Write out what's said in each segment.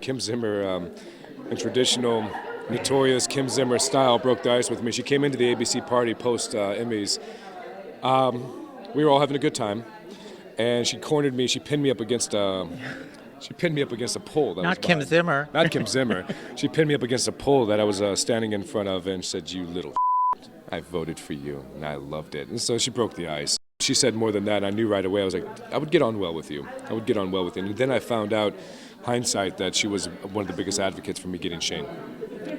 Kim Zimmer, in traditional, notorious Kim Zimmer style, broke the ice with me. She came into the ABC party post Emmys. We were all having a good time, and she cornered me. She pinned me up against a. She pinned me up against a pole. That Not was Kim behind. Zimmer. Not Kim Zimmer. She pinned me up against a pole that I was standing in front of, and said, "You little, I voted for you," and I loved it. And so she broke the ice. She said more than that, and I knew right away. I was like, I would get on well with you. I would get on well with you. And then I found out, hindsight, that she was one of the biggest advocates for me getting Shane.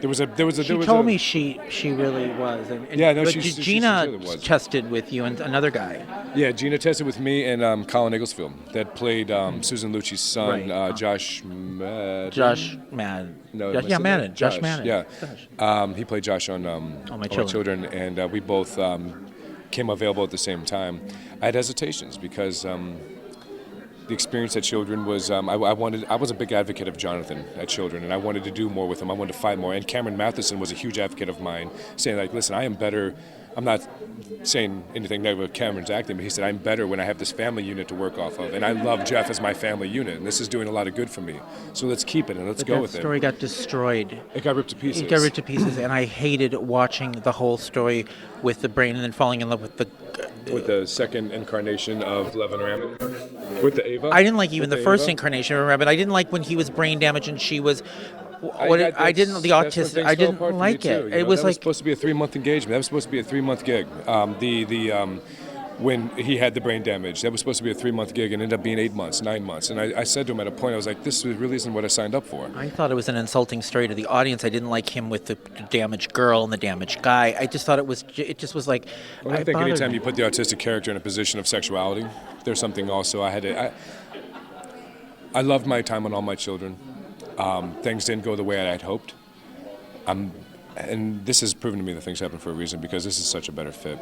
She told me she really was. Yeah, no, but she Gina sincerely was. tested with you and another guy. Yeah, Gina tested with me and Colin Egglesfield that played Susan Lucci's son, Right. Josh Madden. Josh Madden. No, Yeah, Madden. Josh Madden. Yeah. Gosh. He played Josh on All My My Children. Children, and we both came available at the same time. I had hesitations because the experience at Children was I was a big advocate of Jonathan at Children, and I wanted to do more with him. I wanted to fight more. And Cameron Matheson was a huge advocate of mine, saying like, listen, I am better. I'm not saying anything negative of Cameron's acting, but he said I'm better when I have this family unit to work off of, and I love Jeff as my family unit, and this is doing a lot of good for me. So let's keep it and let's go with That story it. got destroyed. It got ripped to pieces. It got ripped to pieces, and I hated watching the whole story with the brain and then falling in love with the. With the second incarnation of Levin Ramin, with the Ava. I didn't like even With the first Ava. incarnation of Rabbit. I didn't like when he was brain damaged and she was. That's when The things autistic. fell I didn't apart for me like too, it. you know? It was that like was supposed to be a 3-month engagement. That was supposed to be a 3-month gig. When he had the brain damage, that was supposed to be a 3-month gig, and ended up being 8 months, 9 months. And I said to him at a point, I was like, "This really isn't what I signed up for." I thought it was an insulting story to the audience. I didn't like him with the damaged girl and the damaged guy. I just thought it just was like. Well, I think bothered anytime me. you put the autistic character in a position of sexuality, there's something also I loved my time on All My Children. Things didn't go the way I had hoped. And this has proven to me that things happen for a reason, because this is such a better fit.